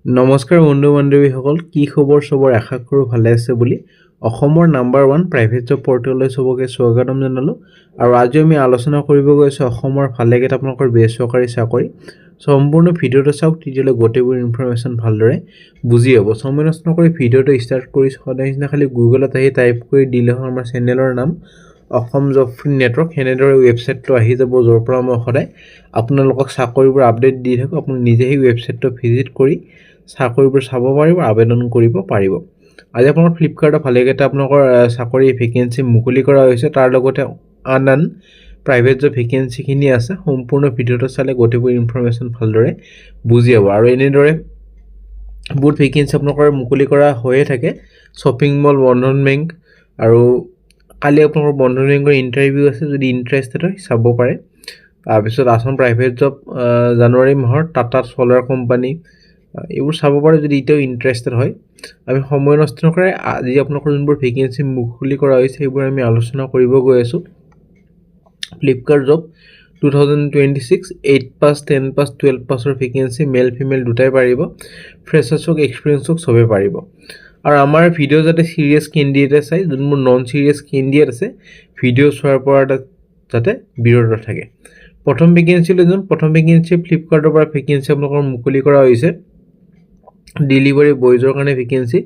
নমস্কাৰ বন্ধু বান্ধৱীসকল, কি খবৰ? সবৰ আশা কৰোঁ ভালে আছে বুলি। অসমৰ নাম্বাৰ 1 প্ৰাইভেট জব পৰ্টেললৈ সবকে স্বাগতম জনালোঁ। আৰু আজি আমি আলোচনা কৰিব গৈছোঁ অসমৰ ভালেকেইটা আপোনালোকৰ বেচৰকাৰী চাকৰি। সম্পূৰ্ণ ভিডিঅ'টো চাওক, তেতিয়ালৈ গোটেইবোৰ ইনফৰমেশ্যন ভালদৰে বুজি হ'ব। সময় নষ্ট নকৰি ভিডিঅ'টো ষ্টাৰ্ট কৰিছোঁ। সদায় নিচিনা খালি গুগলত আহি টাইপ কৰি দিলে হ'ল আমাৰ চেনেলৰ নাম অসম জব ফ্ৰী নেটৱৰ্ক। সেনেদৰে ৱেবছাইটটো আহি যাব, য'ৰ পৰা মই সদায় আপোনালোকক চাকৰিবোৰ আপডেট দি থাকোঁ। আপুনি নিজে সেই ৱেবছাইটটো ভিজিট কৰি চাকৰিবোৰ চাব পাৰিব, আবেদন কৰিব পাৰিব। আজি আপোনাৰ ফ্লিপকাৰ্টত ভালেকেইটা আপোনালোকৰ চাকৰি ভেকেঞ্চি মুকলি কৰা হৈছে, তাৰ লগতে আন প্ৰাইভেট জব ভেকেঞ্চিখিনি আছে। সম্পূৰ্ণ ভিডিঅ'টো চালে গোটেইবোৰ ইনফৰমেশ্যন ভালদৰে বুজি পাব। আৰু এনেদৰে বহুত ভেকেঞ্চি আপোনালোকৰ মুকলি কৰা হৈয়ে থাকে। শ্বপিং মল, বন্ধন বেংক, আৰু কালি আপোনালোকৰ বন্ধন বেংকৰ ইণ্টাৰভিউ আছে, যদি ইণ্টাৰেষ্টেড হয় চাব পাৰে। তাৰপিছত আছাম প্ৰাইভেট জব জানুৱাৰী মাহৰ টাটা চ'লাৰ কোম্পানী, এইবোৰ চাব পাৰে যদি এতিয়াও ইণ্টাৰেষ্টেড হয়। আমি সময় নষ্ট নকৰে আজি আপোনালোকৰ যোনবোৰ ভেকেঞ্চি মুকলি কৰা হৈছে সেইবোৰ আমি আলোচনা কৰিব গৈ আছোঁ। ফ্লিপকাৰ্ট জব 2026 8 পাছ, 10 পাছ, 12 পাছৰ ভেকেঞ্চি, মেল ফিমেল দুটাই পাৰিব। ফ্ৰেছাৰ্ছ হওক, এক্সপিৰিয়েঞ্চ হওক, চবেই পাৰিব। আৰু আমাৰ ভিডিঅ' যাতে ছিৰিয়াছ কেণ্ডিডেটে চাই, যোনবোৰ নন ছিৰিয়াছ কেণ্ডিডেট আছে ভিডিঅ' চোৱাৰ পৰা যাতে বিৰত থাকে। প্ৰথম ভেকেঞ্চিলৈ যাম। প্ৰথম ভেকেঞ্চি ফ্লিপকাৰ্টৰ পৰা ভেকেঞ্চি আপোনালোকৰ মুকলি কৰা হৈছে। ডেলিভাৰী বয়জৰ কাৰণে ভেকেঞ্চি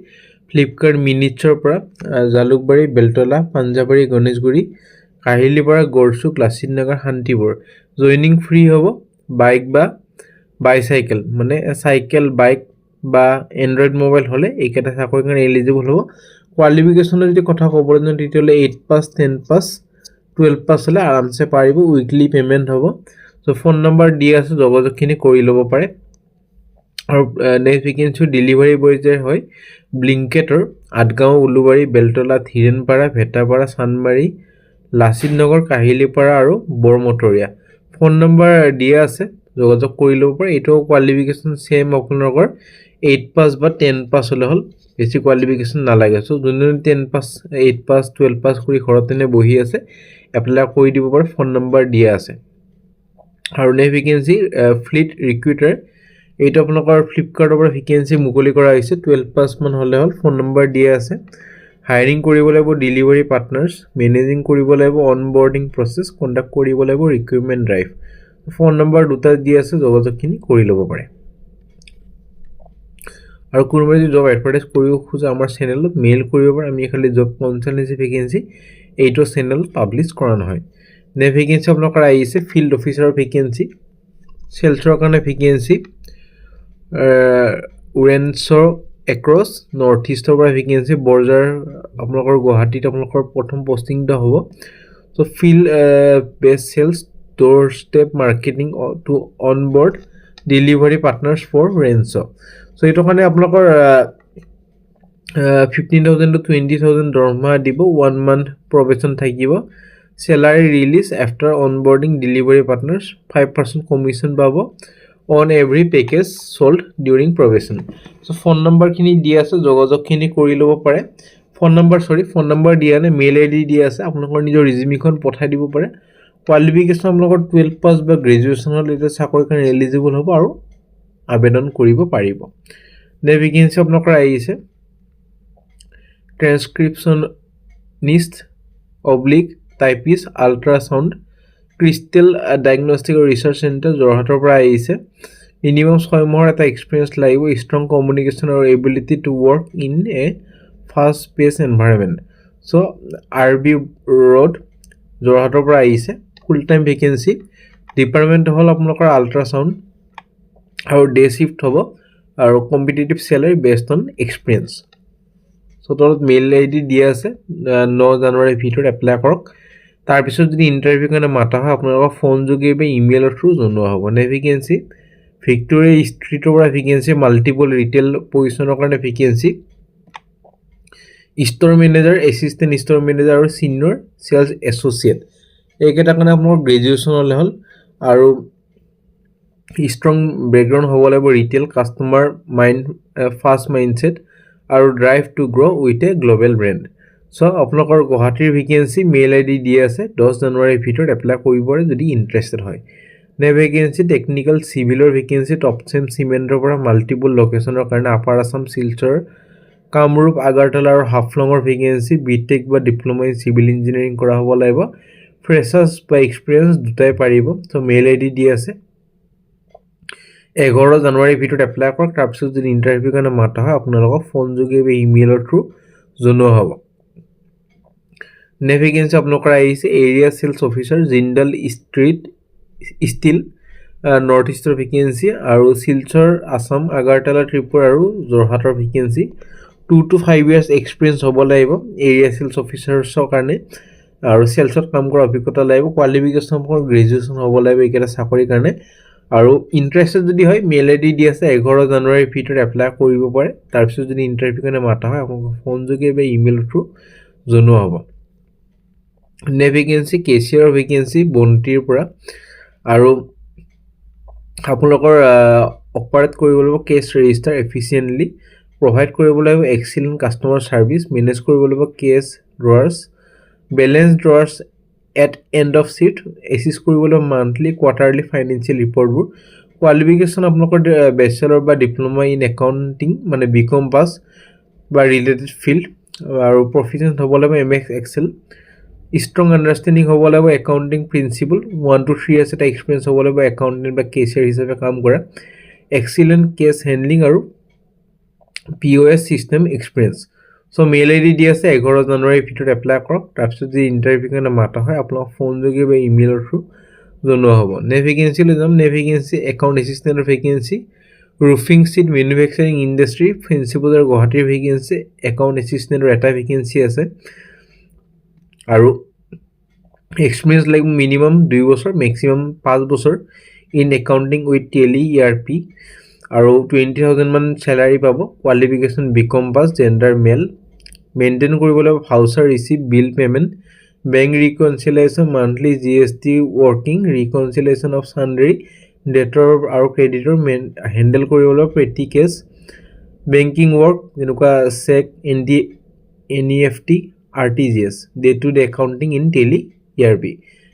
ফ্লিপকাৰ্ট মিনিটছৰ পৰা জালুকবাৰী, বেলতলা, পাঞ্জাবাৰী, গণেশগুৰি, কাহিলীপাৰা, গড়চুক, লাচিত নগৰ, শান্তিপুৰ। জইনিং ফ্ৰী হ'ব। বাইক বা বাইচাইকেল মানে চাইকেল, বাইক বা এণ্ড্ৰইড মোবাইল হ'লে এইকেইটা চাকৰিৰ কাৰণে এলিজিবল হ'ব। কোৱালিফিকেশ্যনৰ যদি কথা ক'বলৈ যাওঁ তেতিয়াহ'লে 8 পাছ, 10 পাছ, 12 পাছ হ'লে আৰামছে পাৰিব। উইকলি পে'মেণ্ট হ'ব। চ' ফোন নম্বৰ দি আছে, যোগাযোগখিনি কৰি ল'ব পাৰে। আৰু নেক্সট ভেকেঞ্চি ডেলিভাৰী বয় যে হয় ব্লিংকেটৰ আঠগাঁও, উলুবাৰী, বেলতলা, ধীৰেনপাৰা, ভেটাপাৰা, চানমাৰী, লাচিত নগৰ, কাহিলীপাৰা আৰু বৰমটৰীয়া। ফোন নম্বৰ দিয়া আছে, যোগাযোগ কৰি ল'ব পাৰে। এইটো কোৱালিফিকেশ্যন ছেম আপোনালোকৰ 8 পাছ বা 10 পাছ হ'লে হ'ল, বেছি কোৱালিফিকেশ্যন নালাগে। চ' যোনে 10 পাছ, 8 পাছ, 12 পাছ কৰি ঘৰত এনে বহি আছে এপ্লাই কৰি দিব পাৰে। ফোন নম্বৰ দিয়া আছে। আৰু নেক্সট ভেকেঞ্চি ফ্লিট ৰিক্ৰুটাৰ, এইটো আপোনালোকৰ ফ্লিপকাৰ্টৰ পৰা ভেকেঞ্চি মুকলি কৰা হৈছে। 12 পাছ মান হ'লে হ'ল। ফোন নম্বৰ দিয়া আছে। হায়াৰিং কৰিব লাগিব ডেলিভাৰী পাৰ্টনাৰ্ছ, মেনেজিং কৰিব লাগিব অনবৰ্ডিং প্ৰচেছ, কণ্ডাক্ট কৰিব লাগিব ৰিক্ৰুইটমেণ্ট ড্ৰাইভ। ফোন নম্বৰ দুটা দি আছে, যোগাযোগখিনি কৰি ল'ব পাৰে। আৰু কোনোবাই যদি জব এডভাৰটাইজ কৰিব খোজে আমাৰ চেনেলত মেইল কৰিব পাৰে। আমি খালি জব কনচালটেঞ্চি ভেকেঞ্চি এইটো চেনেলত পাব্লিছ কৰা নহয়। নেক্সট ভেকেঞ্চি আপোনালোকৰ আহিছে ফিল্ড অফিচাৰৰ ভেকেঞ্চি, চেলছৰ কাৰণে ভেকেঞ্চি, উৰেঞ্চৰ এক্ৰছ নৰ্থ ইষ্টৰ পৰা ভেকেঞ্চি। বৰজাৰ আপোনালোকৰ গুৱাহাটীত আপোনালোকৰ প্ৰথম পষ্টিংটো হ'ব। So' field based sales, door step marketing to onboard delivery partners for range. So' এইটো কাৰণে আপোনালোকৰ 15,000 to 20,000 দৰমহা দিব। 1 month প্ৰবেশ্যন থাকিব। Salary release after onboarding delivery partners, 5% commission পাব on every package sold during probation. So' phone নম্বৰখিনি দিয়া আছে, যোগাযোগখিনি কৰি ল'ব পাৰে। ফোন নম্বৰ দিয়া নাই, মেইল ID দিয়া আছে। আপোনালোকৰ নিজৰ ৰিজিউমিখন পঠাই দিব পাৰে। কোৱালিফিকেশ্যন আপোনালোকৰ 12 পাছ বা গ্ৰেজুৱেশ্যন হ'লে এতিয়া চাকৰিৰ কাৰণে এলিজিবল হ'ব আৰু আবেদন কৰিব পাৰিব। নেক্সট ভেকেঞ্চি আপোনালোকৰ আহিছে transcriptionist oblique typist ultrasound crystal diagnostic আৰু ৰিচাৰ্চ চেণ্টাৰ, যোৰহাটৰ পৰা আহিছে। মিনিমাম 6 মাহৰ এটা এক্সপিৰিয়েঞ্চ লাগিব। ষ্ট্ৰং কমিউনিকেশ্যন আৰু ability to work in a fast pace environment. So' RB road, যোৰহাটৰ পৰা আহিছে। Full time vacancy. ডিপাৰ্টমেণ্ট হ'ল আপোনালোকৰ আল্ট্ৰাছাউণ্ড আৰু ডে শ্বিফ্ট হ'ব আৰু competitive salary based on experience. So' তলত মেইল ID দিয়া আছে। 9 জানুৱাৰীৰ ভিতৰত এপ্লাই কৰক। তাৰপিছত যদি ইণ্টাৰভিউ কাৰণে মাতা হয় আপোনালোকৰ ফোন যোগে বা ইমেইলৰ থ্ৰু জনোৱা হ'ব। নেক্সট ভেকেঞ্চি ভিক্টৰিয়া ষ্ট্ৰীটৰ পৰা ভেকেঞ্চি, মাল্টিপল ৰিটেইল পজিশ্যনৰ কাৰণে vacancy, store manager, assistant store manager আৰু ছিনিয়ৰ চেলছ এছ'চিয়েট। এইকেইটাৰ কাৰণে আপোনালোকৰ গ্ৰেজুৱেশ্যন হ'লে হ'ল আৰু ষ্ট্ৰং বেকগ্ৰাউণ্ড হ'ব লাগিব। ৰিটেইল কাষ্টমাৰ ফাৰ্ষ্ট মাইণ্ডছেট আৰু drive to grow' with a global brand. So' আপোনালোকৰ গুৱাহাটীৰ ভেকেঞ্চি, মেইল ID দিয়া আছে। 10 জানুৱাৰীৰ ভিতৰত এপ্লাই কৰিব পাৰে যদি ইণ্টাৰেষ্টেড হয়। নে ভেকেঞ্চি টেকনিক্যাল সিভিলৰ ভেকেঞ্চি টপ চেম চিমেণ্টৰ পৰা মাল্টিপল লোকেশ্যনৰ কাৰণে আপাৰ আছাম শিলচৰ কামৰূপ আগাৰতলা আৰু হাফলঙৰ ভেকেঞ্চি বিটেক বা ডিপ্ল'মা ইন চিভিল ইঞ্জিনিয়াৰিং কৰা হ'ব লাগিব ফ্ৰেছাৰ্ছ বা এক্সপিৰিয়েঞ্চ দুটাই পাৰিব চ' মেইল আই ডি দি আছে 11 জানুৱাৰীৰ ভিতৰত এপ্লাই কৰক তাৰপিছত যদি ইণ্টাৰভিউ কাৰণে মাতা হয় আপোনালোকক ফোন যোগে বা ইমেইলৰ থ্ৰু জনোৱা হ'ব নে ভেকেঞ্চি আপোনালোকৰ আহিছে area sales officer Jindal street steel north ইষ্টৰ ভেকেঞ্চি আৰু শিলচৰ আছাম আগাৰতলা ত্ৰিপুৰা আৰু যোৰহাটৰ ভেকেঞ্চি 2 to 5 years এক্সপিৰিয়েঞ্চ হ'ব লাগিব এৰিয়া চেলছ অফিচাৰ্ছৰ কাৰণে আৰু চেলছত কাম কৰা অভিজ্ঞতা লাগিব কোৱালিফিকেশ্যন আপোনাৰ গ্ৰেজুৱেশ্যন হ'ব লাগিব এইকেইটা চাকৰিৰ কাৰণে আৰু ইণ্টাৰেষ্টেড যদি হয় মেইল আই ডি দি আছে 11 জানুৱাৰীৰ ভিতৰত এপ্লাই কৰিব পাৰে তাৰপিছত যদি ইণ্টাৰভিউ কাৰণে মাতা হয় আপোনালোকক ফোন যোগে বা ইমেইল থ্ৰু জনোৱা হ'ব নে ভেকেঞ্চি কেচিয়াৰৰ ভেকেঞ্চি বন্তিৰ পৰা আৰু আপোনালোকৰ অপাৰেট কৰিব লাগিব কেছ ৰেজিষ্টাৰ এফিচিয়েণ্টলি প্ৰভাইড কৰিব লাগিব এক্সিলেণ্ট কাষ্টমাৰ ছাৰ্ভিচ মেনেজ কৰিব লাগিব cash drawers balance drawers at end of sheet assist কৰিব লাগিব মান্থলি কোৱাৰ্টাৰলি ফাইনেন্সিয়েল ৰিপৰ্টবোৰ কোৱালিফিকেশ্যন আপোনালোকৰ বেচেলৰ বা ডিপ্ল'মা ইন একাউণ্টিং মানে বিকম পাছ বা ৰিলেটেড ফিল্ড আৰু প্ৰফিচিয়েণ্ট হ'ব লাগিব M S excel strong understanding হ'ব লাগিব একাউণ্টিং প্ৰিন্সিপল 1 to 3 years এটা এক্সপিৰিয়েঞ্চ হ'ব লাগিব একাউণ্টেণ্ট বা কেচিয়াৰ হিচাপে কাম কৰা এক্সিলেণ্ট কেছ হেণ্ডলিং আৰু POS system experience so' mail I D দি আছে 11 জানুৱাৰীৰ ভিতৰত এপ্লাই কৰক তাৰপিছত যদি ইণ্টাৰভিউ কাৰণে মাতা হয় আপোনাক ফোন যোগে বা ইমেইলৰ থ্ৰু জনোৱা হ'ব নে ভেকেঞ্চিলৈ যাম নে ভেকেঞ্চি একাউণ্ট এছিষ্টেণ্টৰ vacancy roofing sheet manufacturing industry Fancy Bazar গুৱাহাটীৰ ভেকেঞ্চি একাউণ্ট এছিষ্টেণ্টৰ এটা ভেকেঞ্চি আছে আৰু এক্সপিৰিয়েঞ্চ লাগিব মিনিমাম 2 বছৰ মেক্সিমাম 5 বছৰ in accounting with Tally ERP আৰু 20,000 মান চেলাৰী পাব qualification BCom pass gender male maintain কৰিব লাগিব voucher receive bill payment bank reconciliation monthly GST working reconciliation of sundry debtor আৰু ক্ৰেডিটৰ হেণ্ডেল কৰিব লাগিব পেটি কেছ বেংকিং ৱৰ্ক যেনেকুৱা cheque NEFT RTGS day to day accounting in Tally ERP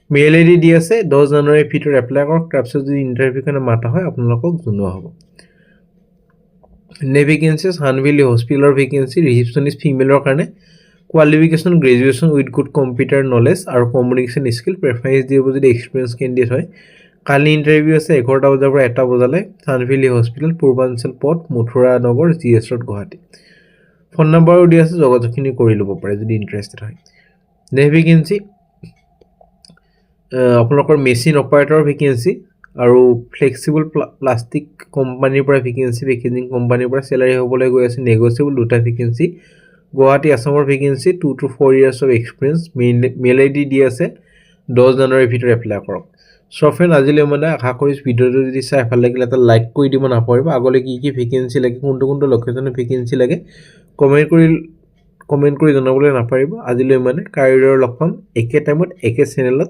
mail I D দি আছে 10 জানুৱাৰীৰ ভিতৰত apply কৰক তাৰপিছত যদি ইণ্টাৰভিউ কাৰণে মাতা হয় আপোনালোকক জনোৱা হ'ব নে ভেকেঞ্চি হানভেলি হস্পিটেলৰ ভেকেঞ্চি ৰিচিপশ্যনিষ্ট ফিমেলৰ কাৰণে qualification graduation with good computer knowledge আৰু কমিউনিকেশ্যন স্কিল প্ৰেফাৰেঞ্চ দিব যদি এক্সপিৰিয়েঞ্চ কেণ্ডিডেট হয় কালি ইণ্টাৰভিউ আছে 11টা বজাৰ পৰা 1টা বজালৈ হানভেলি হস্পিটেল পূৰ্বাঞ্চল পথ মথুৰা নগৰ GS ৰোড গুৱাহাটী ফোন নম্বৰো দি আছে যোগাযোগখিনি কৰি ল'ব পাৰে যদি ইণ্টাৰেষ্টেড হয় নে ভেকেঞ্চি আপোনালোকৰ মেচিন অপাৰেটৰ ভেকেঞ্চি আৰু ফ্লেক্সিবল প্লাষ্টিক কোম্পানীৰ পৰা ভেকেঞ্চি পেকেজিং কোম্পানীৰ পৰা চেলাৰী হ'বলৈ গৈ আছে নেগচিয়েবল দুটা ভেকেঞ্চি গুৱাহাটী আছামৰ vacancy 2 to 4 years of experience mail I D দি আছে 10 জানুৱাৰীৰ ভিতৰত এপ্লাই কৰক চ' ফ্ৰেণ্ড আজিলৈ মানে আশা কৰিছোঁ ভিডিঅ'টো যদি চাই ভাল লাগিলে এটা লাইক কৰি দিব নাপাহৰিব আগলৈ কি ভেকেঞ্চি লাগে কোনটো লোকেশ্যনৰ ভেকেঞ্চি লাগে কমেণ্ট কৰি জনাবলৈ নাপাহৰিব আজিলৈ মানে কাইলৈ লগ পাম একে টাইমত একে চেনেলত